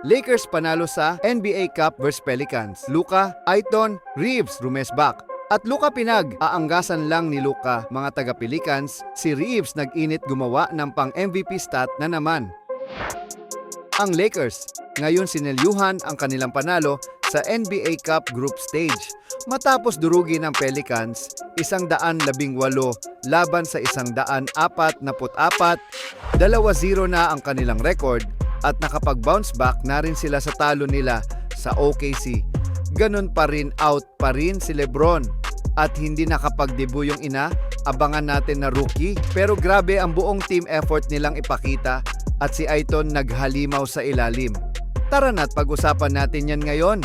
Lakers panalo sa NBA Cup vs Pelicans. Luka, Ayton, Reeves, rumesbak. At Luka Pinag, aanggasan lang ni Luka, mga taga-Pelicans, si Reeves nag-init gumawa ng pang-MVP stat na naman. Ang Lakers, ngayon sinelyuhan ang kanilang panalo sa NBA Cup Group Stage. Matapos durugin ng Pelicans, 118 laban sa 144, 2-0 na ang kanilang record at nakapag-bounce back na rin sila sa talo nila sa OKC. Ganon pa rin, out pa rin si LeBron at hindi nakapag-debut yung abangan natin na rookie, pero grabe ang buong team effort nilang ipakita at si Ayton naghalimaw sa ilalim. Tara na't pag-usapan natin yan ngayon.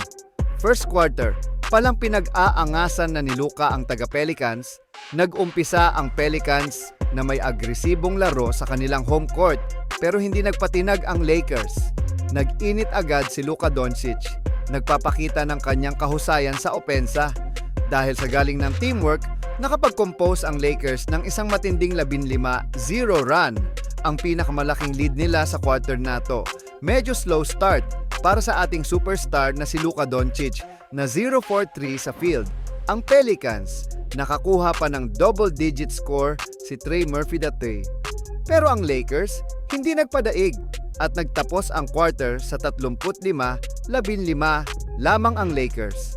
First quarter, palang pinag-aangasan na ni Luka ang taga-Pelicans. Nag-umpisa ang Pelicans na may agresibong laro sa kanilang home court, pero hindi nagpatinag ang Lakers. Nag-init agad si Luka Doncic, nagpapakita ng kanyang kahusayan sa opensa. Dahil sa galing ng teamwork, nakapag-compose ang Lakers ng isang matinding 15-0 run, ang pinakamalaking lead nila sa quarter na to. Medyo slow start para sa ating superstar na si Luka Doncic na 0-for-3 sa field. Ang Pelicans, nakakuha pa ng double-digit score si Trey Murphy III. Pero ang Lakers, hindi nagpadaig at nagtapos ang quarter sa 35-15 lamang ang Lakers.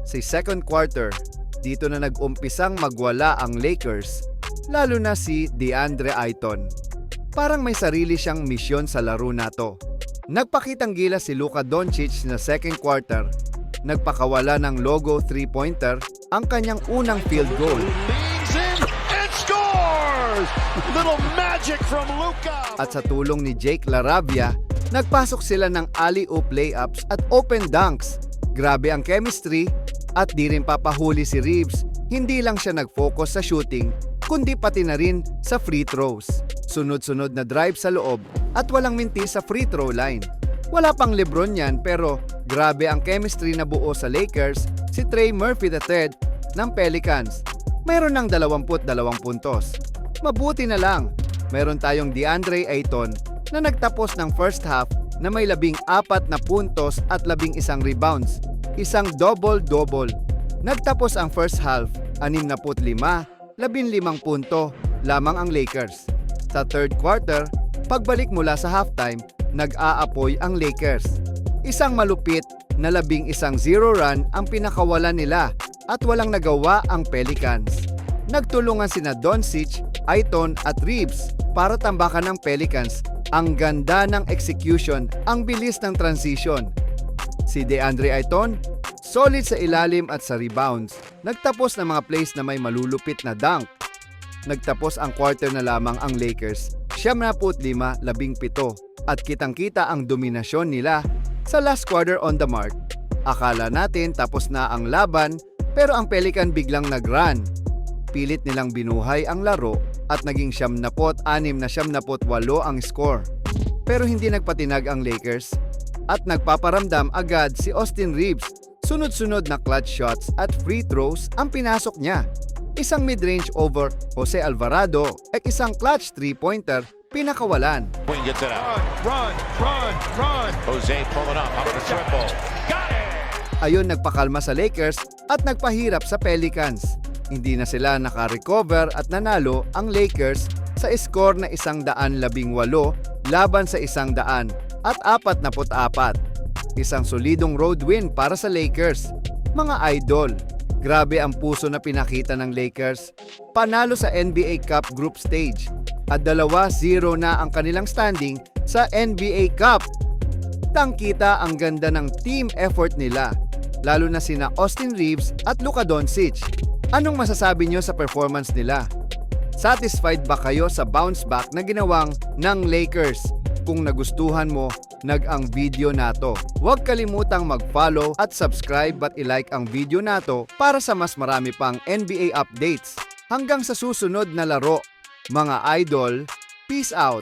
Sa second quarter, dito na nag-umpisang magwala ang Lakers, lalo na si DeAndre Ayton. Parang may sarili siyang misyon sa laro na to. Nagpakitang gilas si Luka Doncic na second quarter, nagpakawala ng logo 3-pointer ang kanyang unang field goal. Leans in and scores! Little magic from Luka! At sa tulong ni Jake LaRavia, nagpasok sila ng alley-oop layups at open dunks. Grabe ang chemistry at di rin papahuli si Reeves. Hindi lang siya nag-focus sa shooting, kundi pati na rin sa free throws. Sunod-sunod na drive sa loob at walang minti sa free throw line. Wala pang LeBron yan, pero grabe ang chemistry na buo sa Lakers. Si Trey Murphy III ng Pelicans, mayroon ng 22 puntos. Mabuti na lang, mayroon tayong DeAndre Ayton na nagtapos ng first half na may 14 na puntos at 11 rebounds. Isang double-double. Nagtapos ang first half, 65, 15 punto lamang ang Lakers. Sa third quarter, pagbalik mula sa halftime, nag-aapoy ang Lakers. Isang malupit na 11-0 run ang pinakawalan nila at walang nagawa ang Pelicans. Nagtulungan sina Doncic, Ayton at Reeves para tambakan ng Pelicans. Ang ganda ng execution, ang bilis ng transition. Si DeAndre Ayton, solid sa ilalim at sa rebounds. Nagtapos ng mga plays na may malulupit na dunk. Nagtapos ang quarter na lamang ang Lakers, 75-17, at kitang-kita ang dominasyon nila sa last quarter on the mark. Akala natin tapos na ang laban, pero ang Pelican biglang nag-run. Pilit nilang binuhay ang laro at naging 76-78 ang score. Pero hindi nagpatinag ang Lakers at nagpaparamdam agad si Austin Reeves. Sunod-sunod na clutch shots at free throws ang pinasok niya. Isang mid-range over Jose Alvarado at isang clutch 3-pointer pinakawalan. Queen gets it out. Run! Jose pulling up. How about a triple? Got it! Ayon nagpakalma sa Lakers at nagpahirap sa Pelicans. Hindi na sila naka-recover at nanalo ang Lakers sa score na 118 laban sa 100 at 44. Isang solidong road win para sa Lakers. Mga idol, grabe ang puso na pinakita ng Lakers. Panalo sa NBA Cup Group Stage at 2-0 na ang kanilang standing sa NBA Cup. Tangkita ang ganda ng team effort nila, lalo na sina Austin Reeves at Luka Doncic. Anong masasabi nyo sa performance nila? Satisfied ba kayo sa bounce back na ginawang ng Lakers? Kung nagustuhan mo, ang video nato. Huwag kalimutang mag-follow at subscribe at i-like ang video nato para sa mas marami pang NBA updates. Hanggang sa susunod na laro, mga idol, peace out!